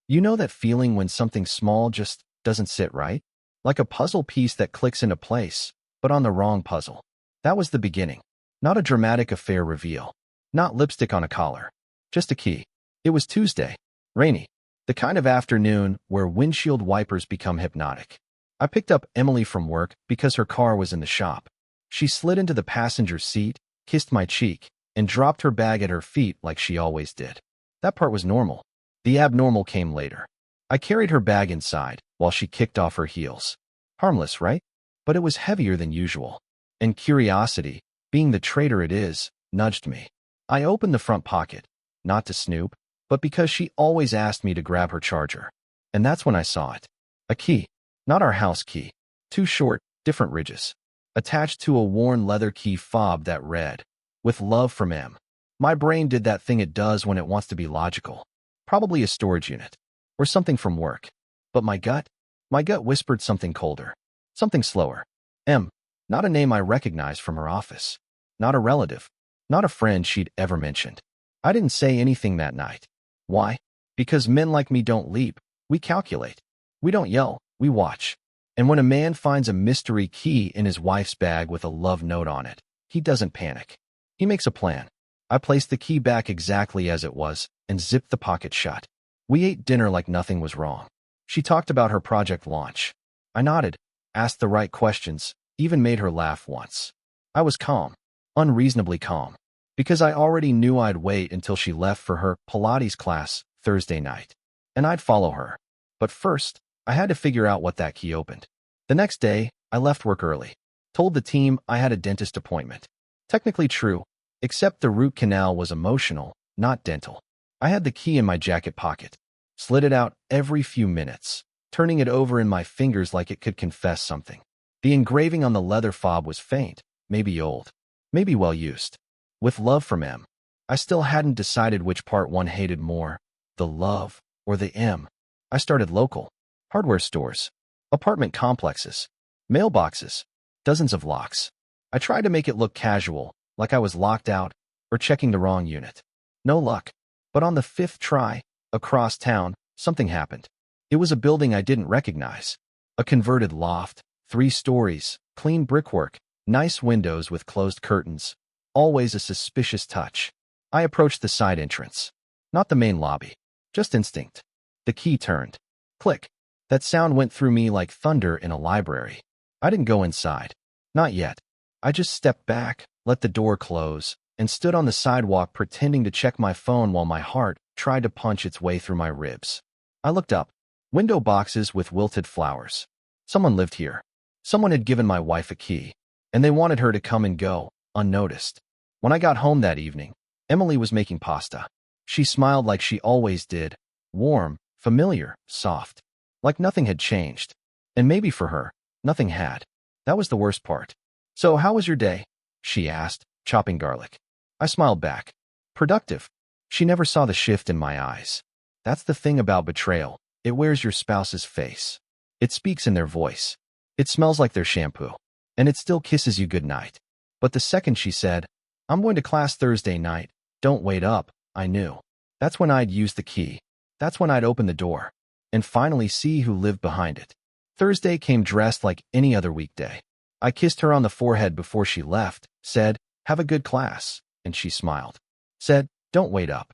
You know that feeling when something small just doesn't sit right? Like a puzzle piece that clicks into place, but on the wrong puzzle. That was the beginning. Not a dramatic affair reveal. Not lipstick on a collar. Just a key. It was Tuesday. Rainy. The kind of afternoon where windshield wipers become hypnotic. I picked up Emily from work because her car was in the shop. She slid into the passenger seat, kissed my cheek, and dropped her bag at her feet like she always did. That part was normal. The abnormal came later. I carried her bag inside while she kicked off her heels. Harmless, right? But it was heavier than usual. And curiosity, being the traitor it is, nudged me. I opened the front pocket, not to snoop, but because she always asked me to grab her charger. And that's when I saw it. A key. Not our house key. Two short, different ridges. Attached to a worn leather key fob that read, "With love from M." My brain did that thing it does when it wants to be logical. Probably a storage unit. Or something from work. But my gut whispered something colder. Something slower. M. Not a name I recognized from her office. Not a relative. Not a friend she'd ever mentioned. I didn't say anything that night. Why? Because men like me don't leap. We calculate. We don't yell. We watch. And when a man finds a mystery key in his wife's bag with a love note on it, he doesn't panic. He makes a plan. I placed the key back exactly as it was and zipped the pocket shut. We ate dinner like nothing was wrong. She talked about her project launch. I nodded, asked the right questions, even made her laugh once. I was calm, unreasonably calm, because I already knew I'd wait until she left for her Pilates class Thursday night, and I'd follow her. But first, I had to figure out what that key opened. The next day, I left work early, told the team I had a dentist appointment. Technically true, except the root canal was emotional, not dental. I had the key in my jacket pocket, slid it out every few minutes, turning it over in my fingers like it could confess something. The engraving on the leather fob was faint, maybe old, maybe well used. With love from M. I still hadn't decided which part one hated more, the love or the M. I started local. Hardware stores, apartment complexes, mailboxes, dozens of locks. I tried to make it look casual, like I was locked out or checking the wrong unit. No luck. But on the fifth try, across town, something happened. It was a building I didn't recognize. A converted loft, 3 stories, clean brickwork, nice windows with closed curtains. Always a suspicious touch. I approached the side entrance. Not the main lobby. Just instinct. The key turned. Click. That sound went through me like thunder in a library. I didn't go inside. Not yet. I just stepped back, let the door close, and stood on the sidewalk pretending to check my phone while my heart tried to punch its way through my ribs. I looked up. Window boxes with wilted flowers. Someone lived here. Someone had given my wife a key, and they wanted her to come and go, unnoticed. When I got home that evening, Emily was making pasta. She smiled like she always did, warm, familiar, soft. Like nothing had changed. And maybe for her, nothing had. That was the worst part. "So how was your day?" she asked, chopping garlic. I smiled back. Productive. She never saw the shift in my eyes. That's the thing about betrayal. It wears your spouse's face. It speaks in their voice. It smells like their shampoo. And it still kisses you goodnight. But the second she said, "I'm going to class Thursday night. Don't wait up," I knew. That's when I'd use the key. That's when I'd open the door. And finally see who lived behind it. Thursday came dressed like any other weekday. I kissed her on the forehead before she left, said, "Have a good class," and she smiled. Said, "Don't wait up."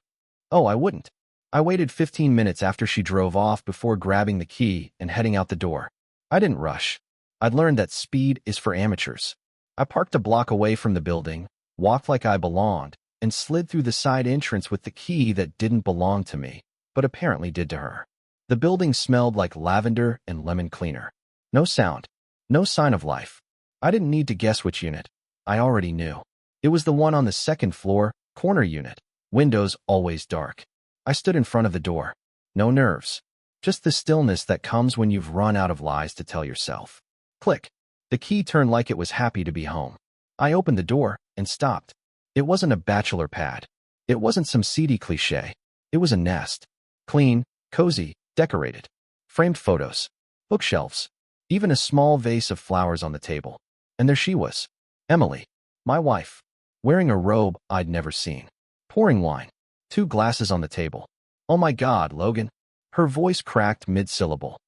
Oh, I wouldn't. I waited 15 minutes after she drove off before grabbing the key and heading out the door. I didn't rush. I'd learned that speed is for amateurs. I parked a block away from the building, walked like I belonged, and slid through the side entrance with the key that didn't belong to me, but apparently did to her. The building smelled like lavender and lemon cleaner. No sound. No sign of life. I didn't need to guess which unit. I already knew. It was the one on the second floor, corner unit. Windows always dark. I stood in front of the door. No nerves. Just the stillness that comes when you've run out of lies to tell yourself. Click. The key turned like it was happy to be home. I opened the door and stopped. It wasn't a bachelor pad. It wasn't some seedy cliche. It was a nest. Clean, cozy, decorated. Framed photos. Bookshelves. Even a small vase of flowers on the table. And there she was. Emily. My wife. Wearing a robe I'd never seen. Pouring wine. 2 glasses on the table. "Oh my God, Logan." Her voice cracked mid-syllable,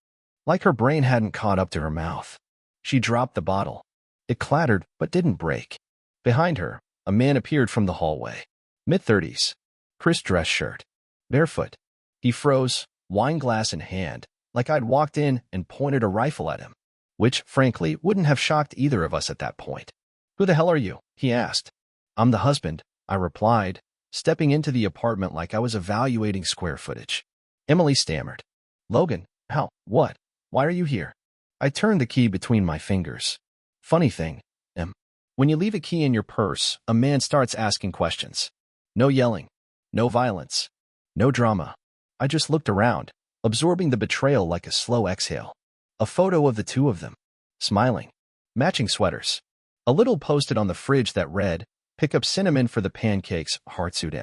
like her brain hadn't caught up to her mouth. She dropped the bottle. It clattered, but didn't break. Behind her, a man appeared from the hallway. Mid-30s. Crisp dress shirt. Barefoot. He froze, wine glass in hand, like I'd walked in and pointed a rifle at him, which, frankly, wouldn't have shocked either of us at that point. "Who the hell are you?" he asked. "I'm the husband," I replied, stepping into the apartment like I was evaluating square footage. Emily stammered. "Logan, how? What? Why are you here?" I turned the key between my fingers. Funny thing, when you leave a key in your purse, a man starts asking questions. No yelling. No violence. No drama. I just looked around, absorbing the betrayal like a slow exhale. A photo of the two of them, smiling. Matching sweaters. A little posted on the fridge that read, "Pick up cinnamon for the pancakes, Heartsuit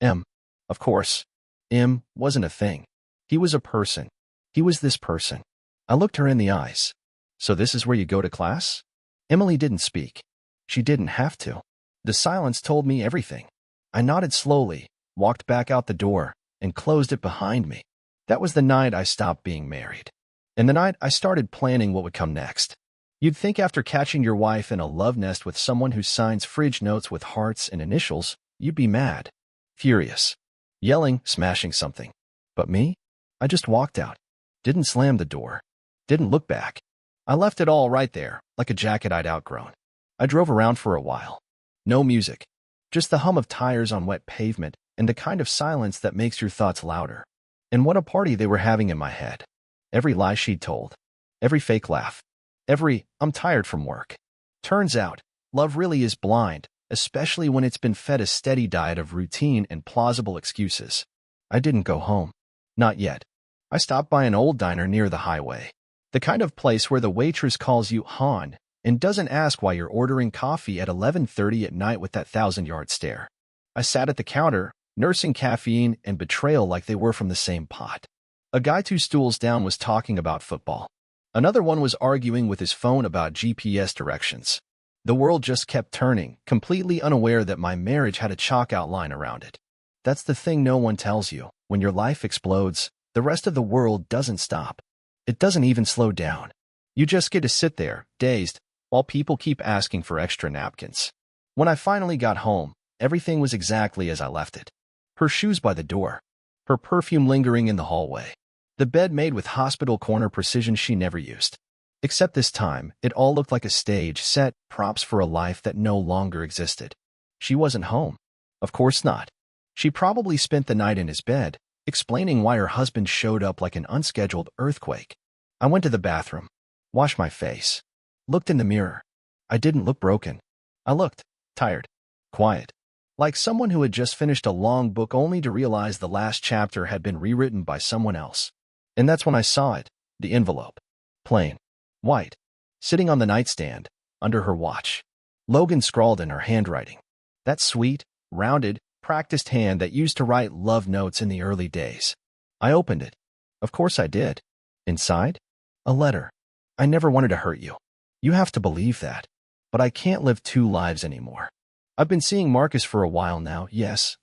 M." Of course, M wasn't a thing. He was a person. He was this person. I looked her in the eyes. "So this is where you go to class?" Emily didn't speak. She didn't have to. The silence told me everything. I nodded slowly, walked back out the door, and closed it behind me. That was the night I stopped being married. And the night I started planning what would come next. You'd think after catching your wife in a love nest with someone who signs fridge notes with hearts and initials, you'd be mad, furious, yelling, smashing something. But me? I just walked out. Didn't slam the door. Didn't look back. I left it all right there, like a jacket I'd outgrown. I drove around for a while. No music. Just the hum of tires on wet pavement and the kind of silence that makes your thoughts louder. And what a party they were having in my head. Every lie she'd told. Every fake laugh. Every, "I'm tired from work." Turns out, love really is blind, especially when it's been fed a steady diet of routine and plausible excuses. I didn't go home. Not yet. I stopped by an old diner near the highway. The kind of place where the waitress calls you hon and doesn't ask why you're ordering coffee at 11:30 at night with that 1,000-yard stare. I sat at the counter, nursing caffeine and betrayal like they were from the same pot. A guy 2 stools down was talking about football. Another one was arguing with his phone about GPS directions. The world just kept turning, completely unaware that my marriage had a chalk outline around it. That's the thing no one tells you. When your life explodes, the rest of the world doesn't stop. It doesn't even slow down. You just get to sit there, dazed, while people keep asking for extra napkins. When I finally got home, everything was exactly as I left it. Her shoes by the door. Her perfume lingering in the hallway. The bed made with hospital corner precision she never used. Except this time, it all looked like a stage set, props for a life that no longer existed. She wasn't home. Of course not. She probably spent the night in his bed, explaining why her husband showed up like an unscheduled earthquake. I went to the bathroom, washed my face, looked in the mirror. I didn't look broken. I looked tired, quiet, like someone who had just finished a long book only to realize the last chapter had been rewritten by someone else. And that's when I saw it, the envelope. Plain, white, sitting on the nightstand, under her watch. Logan scrawled in her handwriting. That sweet, rounded, practiced hand that used to write love notes in the early days. I opened it. Of course I did. Inside? A letter. "I never wanted to hurt you. You have to believe that. But I can't live 2 lives anymore. I've been seeing Marcus for a while now, yes,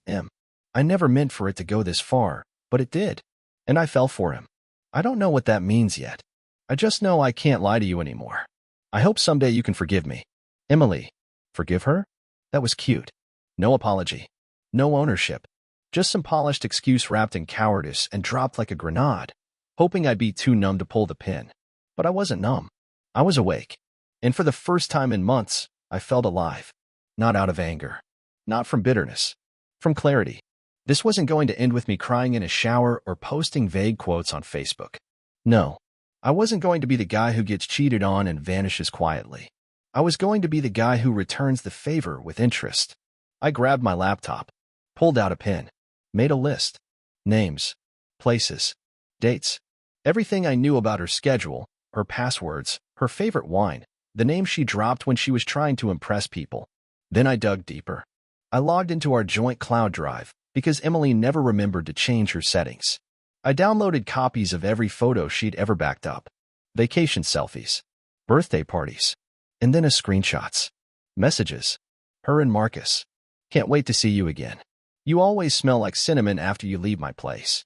I never meant for it to go this far, but it did. And I fell for him. I don't know what that means yet. I just know I can't lie to you anymore. I hope someday you can forgive me. Emily." Forgive her? That was cute. No apology. No ownership. Just some polished excuse wrapped in cowardice and dropped like a grenade, hoping I'd be too numb to pull the pin. But I wasn't numb. I was awake. And for the first time in months, I felt alive. Not out of anger. Not from bitterness. From clarity. This wasn't going to end with me crying in a shower or posting vague quotes on Facebook. No. I wasn't going to be the guy who gets cheated on and vanishes quietly. I was going to be the guy who returns the favor with interest. I grabbed my laptop, pulled out a pen, made a list. Names, places, dates, everything I knew about her schedule, her passwords, her favorite wine, the name she dropped when she was trying to impress people. Then I dug deeper. I logged into our joint cloud drive because Emily never remembered to change her settings. I downloaded copies of every photo she'd ever backed up. Vacation selfies, birthday parties, and then screenshots. Messages. Her and Marcus. "Can't wait to see you again. You always smell like cinnamon after you leave my place."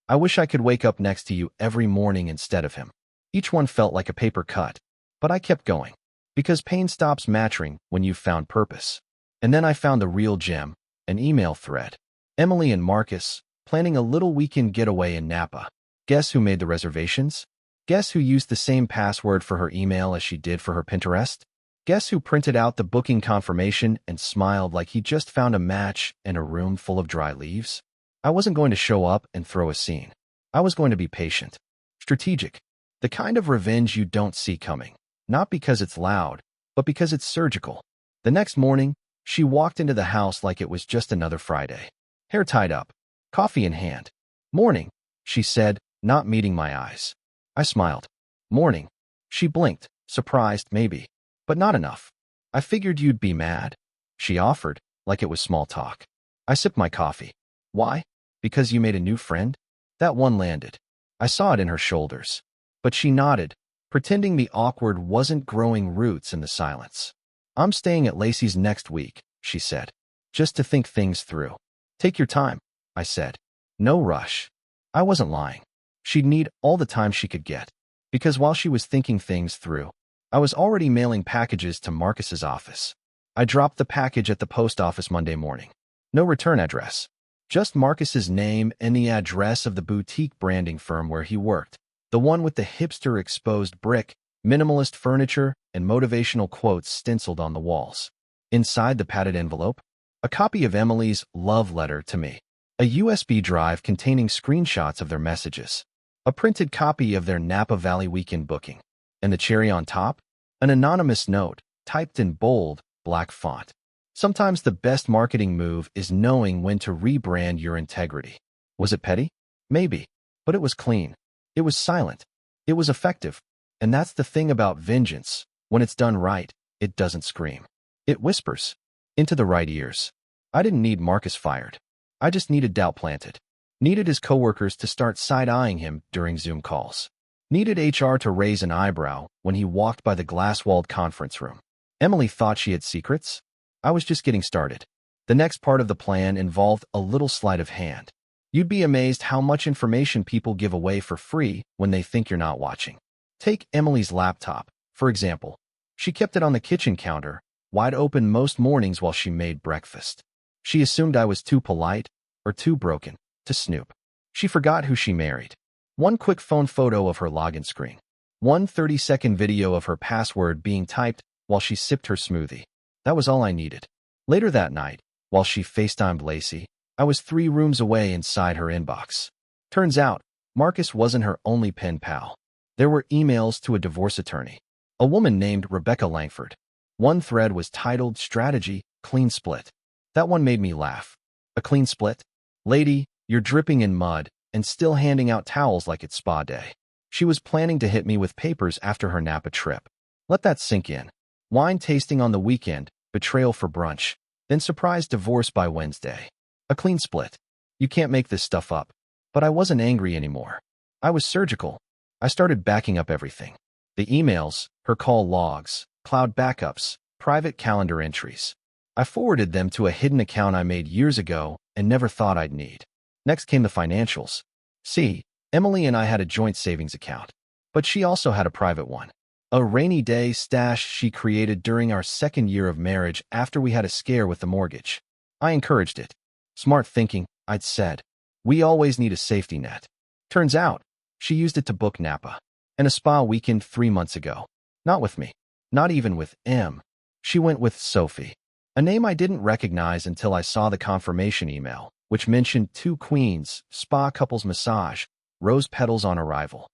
I wish I could wake up next to you every morning instead of him. Each one felt like a paper cut, but I kept going. Because pain stops mattering when you've found purpose. And then I found the real gem, an email thread. Emily and Marcus, planning a little weekend getaway in Napa. Guess who made the reservations? Guess who used the same password for her email as she did for her Pinterest? Guess who printed out the booking confirmation and smiled like he just found a match in a room full of dry leaves? I wasn't going to show up and throw a scene. I was going to be patient. Strategic. The kind of revenge you don't see coming. Not because it's loud, but because it's surgical. The next morning, she walked into the house like it was just another Friday. Hair tied up, coffee in hand. "Morning," she said, not meeting my eyes. I smiled. "Morning." She blinked, surprised maybe, but not enough. "I figured you'd be mad," she offered, like it was small talk. I sipped my coffee. "Why? Because you made a new friend?" That one landed. I saw it in her shoulders. But she nodded, pretending the awkward wasn't growing roots in the silence. "I'm staying at Lacey's next week," she said, "just to think things through." "Take your time," I said. "No rush." I wasn't lying. She'd need all the time she could get. Because while she was thinking things through, I was already mailing packages to Marcus's office. I dropped the package at the post office Monday morning. No return address. Just Marcus's name and the address of the boutique branding firm where he worked. The one with the hipster exposed brick, minimalist furniture, and motivational quotes stenciled on the walls. Inside the padded envelope, a copy of Emily's love letter to me. A USB drive containing screenshots of their messages. A printed copy of their Napa Valley weekend booking. And the cherry on top? An anonymous note, typed in bold, black font. Sometimes the best marketing move is knowing when to rebrand your integrity. Was it petty? Maybe. But it was clean. It was silent. It was effective. And that's the thing about vengeance. When it's done right, it doesn't scream. It whispers. Into the right ears. I didn't need Marcus fired. I just needed doubt planted. Needed his coworkers to start side-eyeing him during Zoom calls. Needed HR to raise an eyebrow when he walked by the glass-walled conference room. Emily thought she had secrets. I was just getting started. The next part of the plan involved a little sleight of hand. You'd be amazed how much information people give away for free when they think you're not watching. Take Emily's laptop, for example. She kept it on the kitchen counter, wide open most mornings while she made breakfast. She assumed I was too polite, or too broken, to snoop. She forgot who she married. One quick phone photo of her login screen. One 30-second video of her password being typed while she sipped her smoothie. That was all I needed. Later that night, while she FaceTimed Lacey, I was 3 rooms away inside her inbox. Turns out, Marcus wasn't her only pen pal. There were emails to a divorce attorney, a woman named Rebecca Langford. One thread was titled Strategy, Clean Split. That one made me laugh. A clean split? Lady, you're dripping in mud and still handing out towels like it's spa day. She was planning to hit me with papers after her Napa trip. Let that sink in. Wine tasting on the weekend, betrayal for brunch, then surprise divorce by Wednesday. A clean split. You can't make this stuff up. But I wasn't angry anymore. I was surgical. I started backing up everything. The emails, her call logs, cloud backups, private calendar entries. I forwarded them to a hidden account I made years ago and never thought I'd need. Next came the financials. See, Emily and I had a joint savings account, but she also had a private one. A rainy day stash she created during our 2nd year of marriage after we had a scare with the mortgage. I encouraged it. Smart thinking, I'd said. We always need a safety net. Turns out, she used it to book Napa and a spa weekend 3 months ago. Not with me. Not even with M. She went with Sophie, a name I didn't recognize until I saw the confirmation email, which mentioned 2 queens, spa couples massage, rose petals on arrival.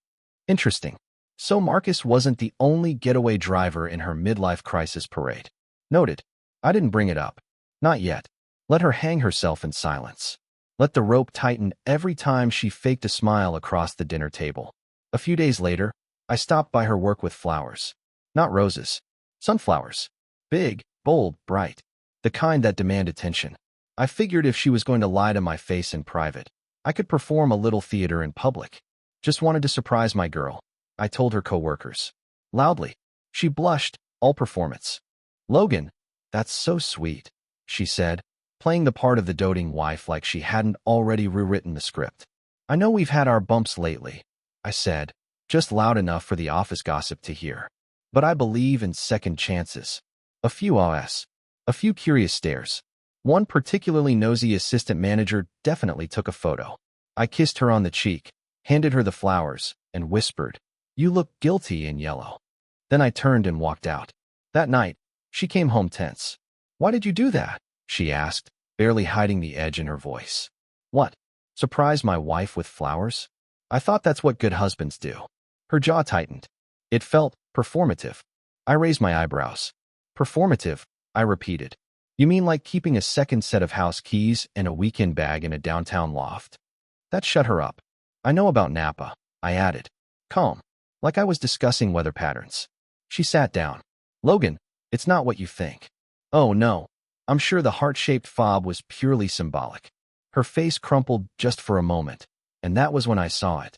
Interesting. So Marcus wasn't the only getaway driver in her midlife crisis parade. Noted. I didn't bring it up. Not yet. Let her hang herself in silence. Let the rope tighten every time she faked a smile across the dinner table. A few days later, I stopped by her work with flowers. Not roses. Sunflowers. Big, bold, bright. The kind that demand attention. I figured if she was going to lie to my face in private, I could perform a little theater in public. Just wanted to surprise my girl, I told her coworkers. Loudly. She blushed, all performance. Logan, that's so sweet, she said, playing the part of the doting wife like she hadn't already rewritten the script. I know we've had our bumps lately, I said, just loud enough for the office gossip to hear. But I believe in second chances. A few OS. A few curious stares. One particularly nosy assistant manager definitely took a photo. I kissed her on the cheek, handed her the flowers, and whispered, "You look guilty in yellow." Then I turned and walked out. That night, she came home tense. "Why did you do that?" she asked, barely hiding the edge in her voice. "What? Surprise my wife with flowers? I thought that's what good husbands do." Her jaw tightened. It felt performative. I raised my eyebrows. "Performative," I repeated. "You mean like keeping a second set of house keys and a weekend bag in a downtown loft?" That shut her up. "I know about Napa," I added. Calm, like I was discussing weather patterns. She sat down. "Logan, it's not what you think." "Oh, no. I'm sure the heart-shaped fob was purely symbolic." Her face crumpled just for a moment, and that was when I saw it.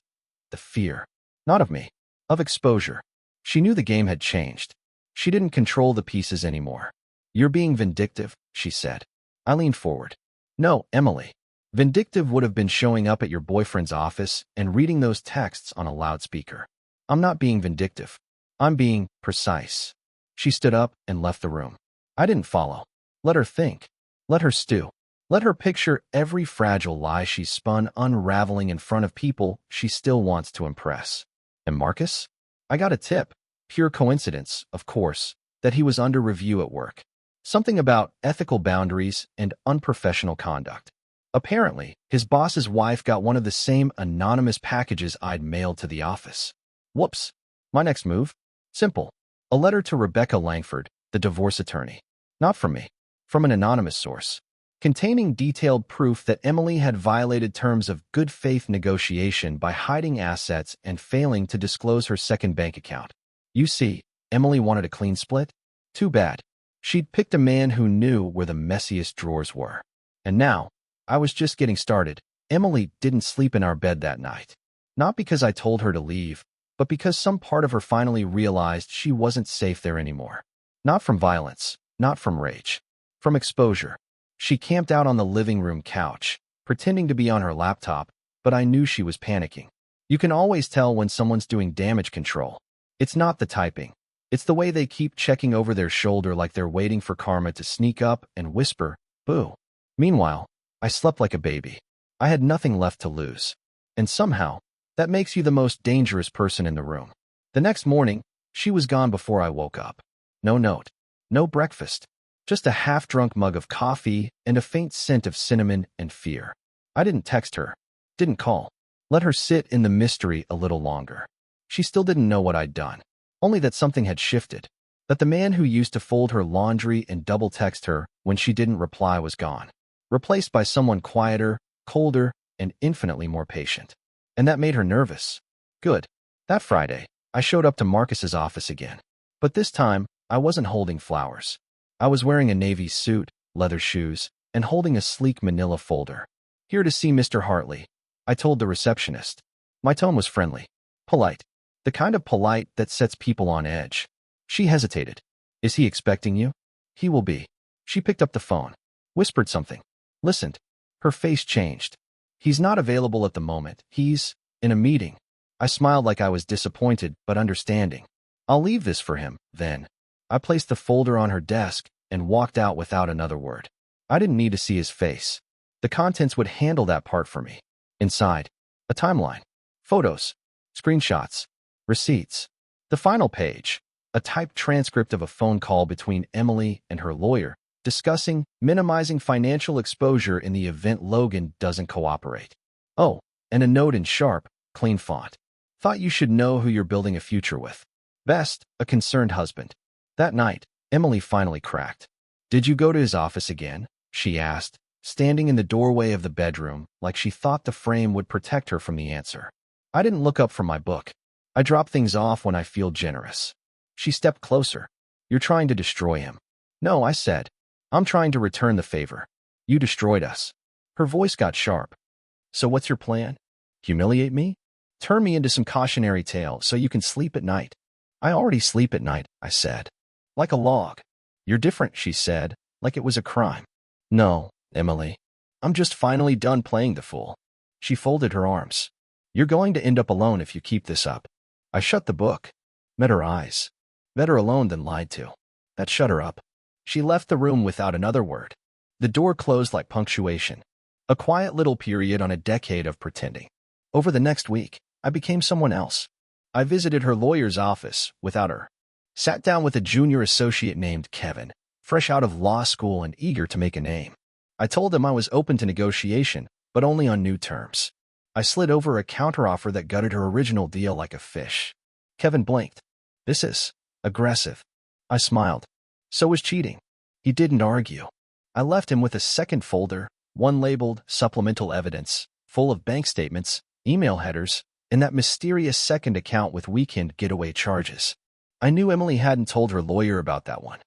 The fear. Not of me. Of exposure. She knew the game had changed. She didn't control the pieces anymore. "You're being vindictive," she said. I leaned forward. "No, Emily. Vindictive would have been showing up at your boyfriend's office and reading those texts on a loudspeaker. I'm not being vindictive. I'm being precise." She stood up and left the room. I didn't follow. Let her think. Let her stew. Let her picture every fragile lie she's spun unraveling in front of people she still wants to impress. And Marcus? I got a tip. Pure coincidence, of course, that he was under review at work. Something about ethical boundaries and unprofessional conduct. Apparently, his boss's wife got one of the same anonymous packages I'd mailed to the office. Whoops. My next move? Simple. A letter to Rebecca Langford, the divorce attorney. Not from me. From an anonymous source. Containing detailed proof that Emily had violated terms of good faith negotiation by hiding assets and failing to disclose her second bank account. You see, Emily wanted a clean split? Too bad. She'd picked a man who knew where the messiest drawers were. And now, I was just getting started. Emily didn't sleep in our bed that night. Not because I told her to leave, but because some part of her finally realized she wasn't safe there anymore. Not from violence, not from rage. From exposure. She camped out on the living room couch, pretending to be on her laptop, but I knew she was panicking. You can always tell when someone's doing damage control. It's not the typing. It's the way they keep checking over their shoulder like they're waiting for karma to sneak up and whisper, "Boo." Meanwhile, I slept like a baby. I had nothing left to lose. And somehow, that makes you the most dangerous person in the room. The next morning, she was gone before I woke up. No note. No breakfast. Just a half-drunk mug of coffee and a faint scent of cinnamon and fear. I didn't text her. Didn't call. Let her sit in the mystery a little longer. She still didn't know what I'd done. Only that something had shifted. That the man who used to fold her laundry and double-text her when she didn't reply was gone. Replaced by someone quieter, colder, and infinitely more patient. And that made her nervous. Good. That Friday, I showed up to Marcus's office again. But this time, I wasn't holding flowers. I was wearing a navy suit, leather shoes, and holding a sleek manila folder. "Here to see Mr. Hartley," I told the receptionist. My tone was friendly. Polite. The kind of polite that sets people on edge. She hesitated. "Is he expecting you?" "He will be." She picked up the phone. Whispered something. Listened. Her face changed. "He's not available at the moment. He's in a meeting." I smiled like I was disappointed but understanding. "I'll leave this for him, then." I placed the folder on her desk and walked out without another word. I didn't need to see his face. The contents would handle that part for me. Inside, a timeline. Photos. Screenshots. Receipts. The final page. A typed transcript of a phone call between Emily and her lawyer, discussing minimizing financial exposure in the event Logan doesn't cooperate. Oh, and a note in sharp, clean font. "Thought you should know who you're building a future with. Best, a concerned husband." That night, Emily finally cracked. "Did you go to his office again?" she asked, standing in the doorway of the bedroom like she thought the frame would protect her from the answer. I didn't look up from my book. I drop things off when I feel generous. She stepped closer. "You're trying to destroy him." "No," I said. "I'm trying to return the favor. You destroyed us." Her voice got sharp. "So what's your plan? Humiliate me? Turn me into some cautionary tale so you can sleep at night?" "I already sleep at night," I said. "Like a log." "You're different," she said, like it was a crime. "No, Emily. I'm just finally done playing the fool." She folded her arms. You're going to end up alone if you keep this up. I shut the book. Met her eyes. Better alone than lied to. That shut her up. She left the room without another word. The door closed like punctuation. A quiet little period on a decade of pretending. Over the next week, I became someone else. I visited her lawyer's office without her. Sat down with a junior associate named Kevin, fresh out of law school and eager to make a name. I told him I was open to negotiation, but only on new terms. I slid over a counteroffer that gutted her original deal like a fish. Kevin blinked. This is aggressive. I smiled. So was cheating. He didn't argue. I left him with a second folder, one labeled Supplemental Evidence, full of bank statements, email headers, and that mysterious second account with weekend getaway charges. I knew Emily hadn't told her lawyer about that one.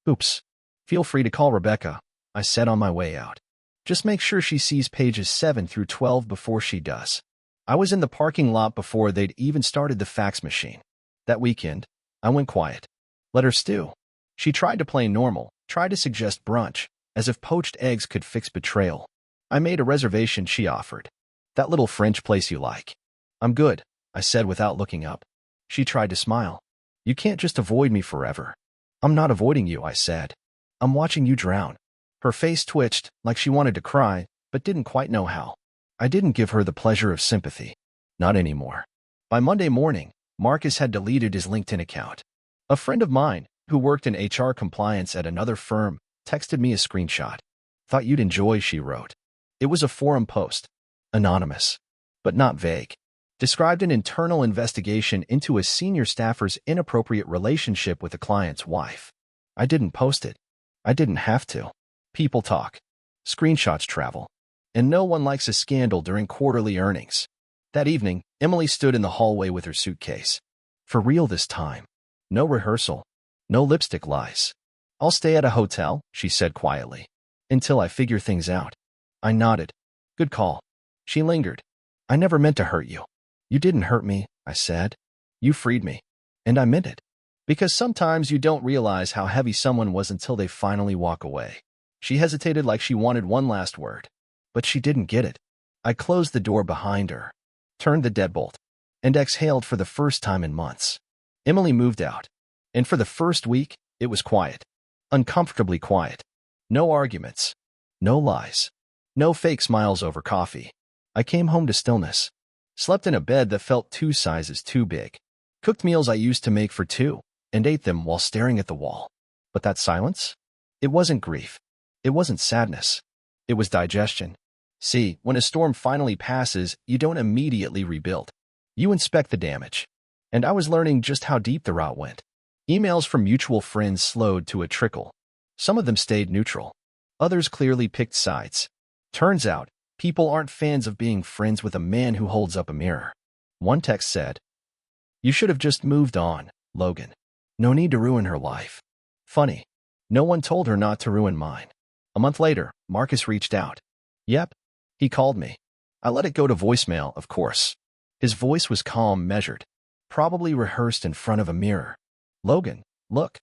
Oops. Feel free to call Rebecca, I said on my way out. Just make sure she sees pages 7 through 12 before she does. I was in the parking lot before they'd even started the fax machine. That weekend, I went quiet. Let her stew. She tried to play normal, tried to suggest brunch, as if poached eggs could fix betrayal. I made a reservation she offered. That little French place you like. I'm good, I said without looking up. She tried to smile. You can't just avoid me forever. I'm not avoiding you, I said. I'm watching you drown. Her face twitched, like she wanted to cry, but didn't quite know how. I didn't give her the pleasure of sympathy. Not anymore. By Monday morning, Marcus had deleted his LinkedIn account. A friend of mine, who worked in HR compliance at another firm, texted me a screenshot. Thought you'd enjoy, she wrote. It was a forum post. Anonymous. But not vague. Described an internal investigation into a senior staffer's inappropriate relationship with a client's wife. I didn't post it. I didn't have to. People talk. Screenshots travel. And no one likes a scandal during quarterly earnings. That evening, Emily stood in the hallway with her suitcase. For real this time. No rehearsal. No lipstick lies. I'll stay at a hotel, she said quietly. Until I figure things out. I nodded. Good call. She lingered. I never meant to hurt you. You didn't hurt me, I said. You freed me. And I meant it. Because sometimes you don't realize how heavy someone was until they finally walk away. She hesitated like she wanted one last word. But she didn't get it. I closed the door behind her, turned the deadbolt, and exhaled for the first time in months. Emily moved out. And for the first week, it was quiet. Uncomfortably quiet. No arguments. No lies. No fake smiles over coffee. I came home to stillness. Slept in a bed that felt 2 sizes too big. Cooked meals I used to make for 2, and ate them while staring at the wall. But that silence? It wasn't grief. It wasn't sadness. It was digestion. See, when a storm finally passes, you don't immediately rebuild. You inspect the damage. And I was learning just how deep the rot went. Emails from mutual friends slowed to a trickle. Some of them stayed neutral. Others clearly picked sides. Turns out, people aren't fans of being friends with a man who holds up a mirror. One text said, "You should have just moved on, Logan. No need to ruin her life." Funny. No one told her not to ruin mine. A month later, Marcus reached out. Yep. He called me. I let it go to voicemail, of course. His voice was calm, measured. Probably rehearsed in front of a mirror. Logan, look.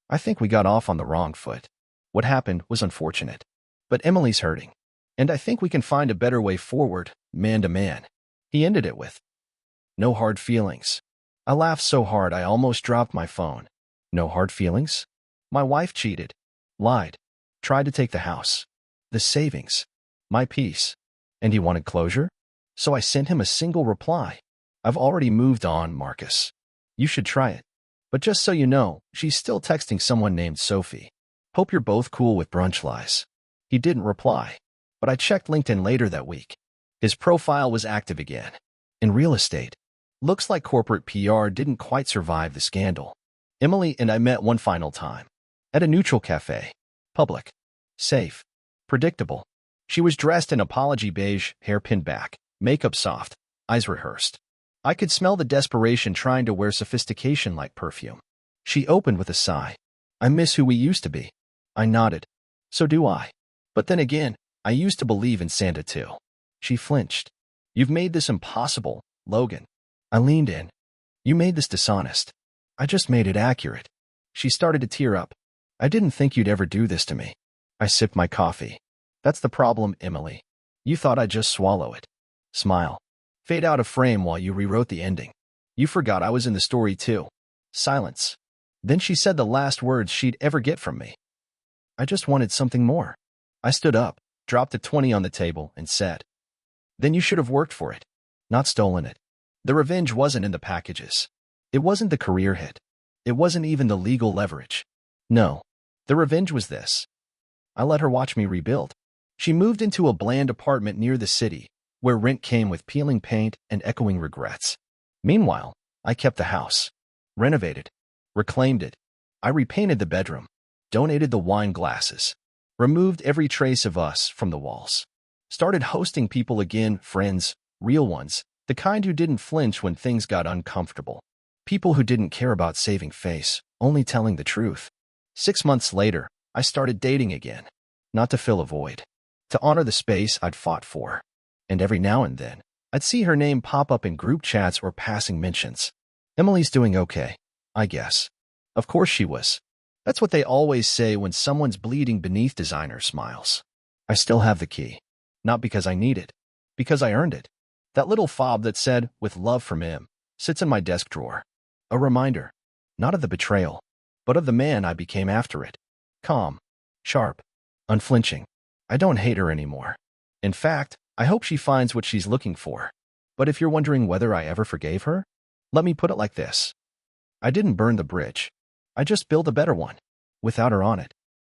I think we got off on the wrong foot. What happened was unfortunate. But Emily's hurting. And I think we can find a better way forward, man to man. He ended it with, "No hard feelings." I laughed so hard I almost dropped my phone. No hard feelings? My wife cheated. Lied. Tried to take the house. The savings. My peace. And he wanted closure? So I sent him a single reply. "I've already moved on, Marcus. You should try it. But just so you know, she's still texting someone named Sophie. Hope you're both cool with brunch lies." He didn't reply. But I checked LinkedIn later that week. His profile was active again. In real estate. Looks like corporate PR didn't quite survive the scandal. Emily and I met one final time. At a neutral cafe. Public. Safe. Predictable. She was dressed in apology beige, hair pinned back, makeup soft, eyes rehearsed. I could smell the desperation trying to wear sophistication like perfume. She opened with a sigh. "I miss who we used to be." I nodded. "So do I. But then again, I used to believe in Santa too." She flinched. "You've made this impossible, Logan." I leaned in. "You made this dishonest." "I just made it accurate." She started to tear up. "I didn't think you'd ever do this to me." I sipped my coffee. "That's the problem, Emily. You thought I'd just swallow it. Smile. Fade out of frame while you rewrote the ending. You forgot I was in the story too. Silence. Then she said the last words she'd ever get from me. I just wanted something more. I stood up, dropped a 20 on the table, and said, then you should have worked for it, not stolen it. The revenge wasn't in the packages. It wasn't the career hit. It wasn't even the legal leverage. No, the revenge was this. I let her watch me rebuild. She moved into a bland apartment near the city, where rent came with peeling paint and echoing regrets. Meanwhile, I kept the house, renovated, reclaimed it. I repainted the bedroom, donated the wine glasses, removed every trace of us from the walls. Started hosting people again, friends, real ones, the kind who didn't flinch when things got uncomfortable. People who didn't care about saving face, only telling the truth. 6 months later, I started dating again. Not to fill a void. To honor the space I'd fought for. And every now and then, I'd see her name pop up in group chats or passing mentions. Emily's doing okay, I guess. Of course she was. That's what they always say when someone's bleeding beneath designer smiles. I still have the key. Not because I need it. Because I earned it. That little fob that said, with love from him, sits in my desk drawer. A reminder, not of the betrayal, but of the man I became after it. Calm, sharp, unflinching. I don't hate her anymore. In fact, I hope she finds what she's looking for. But if you're wondering whether I ever forgave her, let me put it like this. I didn't burn the bridge. I just built a better one, without her on it.